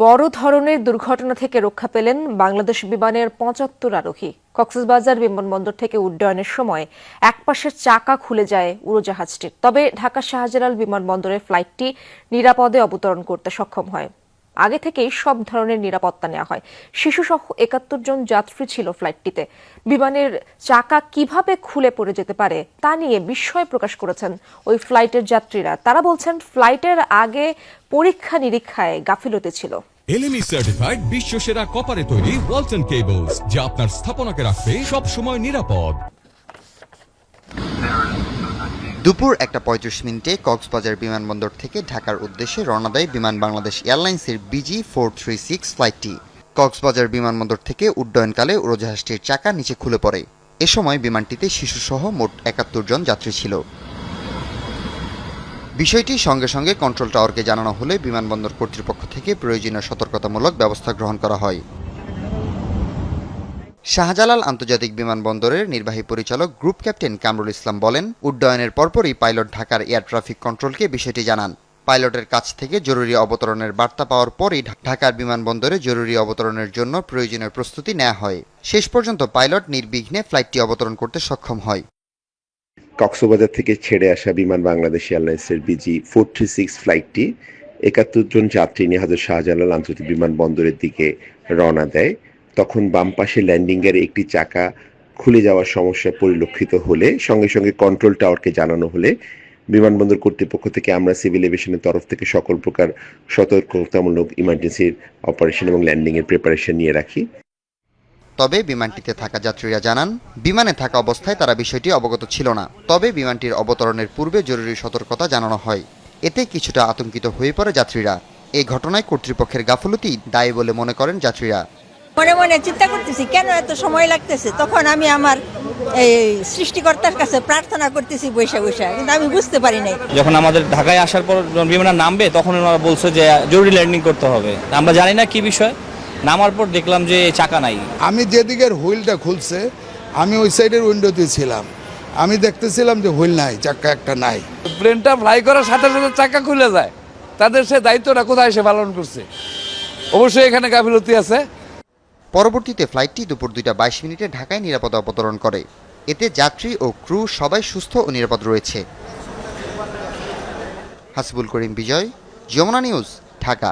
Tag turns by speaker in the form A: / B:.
A: বড় ধরনের দুর্ঘটনা থেকে রক্ষা পেলেন বাংলাদেশ বিমানের ৭৫ আরোহী। কক্সবাজার বিমানবন্দর থেকে উড্ডয়নের সময় একপাশের চাকা খুলে যায় উড়োজাহাজটির। তবে ঢাকা শাহজালাল বিমানবন্দরের ফ্লাইটটি নিরাপদে অবতরণ করতে সক্ষম হয়। আগে থেকেই সব ধরনের নিরাপত্তা নেওয়া হয়। শিশুসহ ৭১ জন যাত্রী ছিল ফ্লাইটটিতে। বিমানের চাকা কিভাবে খুলে পড়ে যেতে পারে তা নিয়ে বিস্ময় প্রকাশ করেছেন ওই ফ্লাইটের যাত্রীরা। তারা বলছেন, ফ্লাইটের আগে পরীক্ষা নিরীক্ষায় গাফিলতি ছিল।
B: এলএমই সার্টিফাইড বিশ্বসেরা কপারে তৈরি ওয়ালটন কেবলস, যা আপনার স্থাপনাকে রাখবে সব সময় নিরাপদ।
C: দুপুর ১:৩৫ কক্সবাজার বিমানবন্দর থেকে ঢাকার উদ্দেশ্যে রওনা দেয় বিমান বাংলাদেশ এয়ারলাইন্সের BG436 ফ্লাইটটি। কক্সবাজার বিমানবন্দর থেকে উড্ডয়নকালে উড়োজাহাজটির চাকা নিচে খুলে পড়ে। এ সময় বিমানটিতে শিশুসহ মোট ৭১ জন যাত্রী ছিল। বিষয়টি সঙ্গে সঙ্গে কন্ট্রোল টাওয়ারকে জানানো হলে বিমানবন্দর কর্তৃপক্ষ থেকে প্রয়োজনীয় সতর্কতামূলক ব্যবস্থা গ্রহণ করা হয়। শাহজালাল আন্তর্জাতিক বিমানবন্দরের নির্বাহী পরিচালক গ্রুপ ক্যাপ্টেন কামরুল ইসলাম বলেন, উড্ডয়নের পরপরই পাইলট ঢাকার এয়ার ট্রাফিক কন্ট্রোলকে বিষয়টি জানান। পাইলটের কাছ থেকে জরুরি অবতরণের বার্তা পাওয়ার পরই ঢাকার বিমানবন্দরে জরুরি অবতরণের জন্য প্রয়োজনীয় প্রস্তুতি নেওয়া হয়। শেষ পর্যন্ত পাইলট নির্বিঘ্নে ফ্লাইটটি অবতরণ করতে সক্ষম হয়।
D: কক্সবাজার থেকে ছেড়ে আসা বিমান বাংলাদেশ এয়ারলাইন্সের BG436 ফ্লাইটটি ৭১ জন যাত্রী নিয়ে হযরত শাহজালাল আন্তর্জাতিক বিমানবন্দরের দিকে রওনা দেয়। তখন বাম পাশে ল্যান্ডিংয়ের একটি চাকা খুলে যাওয়ার সমস্যা পরিলক্ষিত হলে সঙ্গে সঙ্গে কন্ট্রোল টাওয়ারকে জানানো হলে বিমানবন্দর কর্তৃপক্ষ থেকে আমরা সিভিল এভিয়েশনের তরফ থেকে সকল প্রকার সতর্কতামূলক ইমার্জেন্সি অপারেশন এবং ল্যান্ডিংয়ের প্রিপারেশন নিয়ে রাখি।
C: তবে বিমানটিতে থাকা যাত্রীরা জানান, বিমানে থাকা অবস্থায় তারা বিষয়টি অবগত ছিল না। তবে বিমানটির অবতরণের পূর্বে জরুরি সতর্কতা জানানো হয়। এতে কিছুটা আতঙ্কিত হয়ে পড়ে যাত্রীরা। এই ঘটনায় কর্তৃপক্ষের গাফলতি দায়ী বলে মনে করেন যাত্রীরা।
E: মনে মনে চিন্তা করতেছি, কেন এত সময় লাগতেছে। তখন আমি আমার এই সৃষ্টিকর্তার কাছে প্রার্থনা করতেছি বৈশা বৈশা, কিন্তু আমি বুঝতে পারি নাই।
F: যখন আমাদের ঢাকায় আসার পর বিমানটা নামবে, তখন ওরা বলছে যে জরুরি ল্যান্ডিং করতে হবে। আমরা জানি না কি বিষয়। নামার পর দেখলাম যে চাকা নাই।
G: আমি যেদিকের হুইলটা খুলছে, আমি ওই সাইডের উইন্ডোতে ছিলাম। আমি দেখতেছিলাম যে হুইল নাই, চাকা একটা নাই।
H: প্লেনটা ফ্লাই করার সাথে সাথে চাকা খুলে যায়। তাদের সে দায়িত্বটা কোথায় এসে পালন করছে? অবশ্যই এখানে গাফিলতি আছে।
C: পরবর্তীতে ফ্লাইটটি দুপুর 2:22 ঢাকায় নিরাপদে অবতরণ করে। এতে যাত্রী ও ক্রু সবাই সুস্থ ও নিরাপদ রয়েছে। হাসিবুল করিম বিজয়, যমুনা নিউজ, ঢাকা।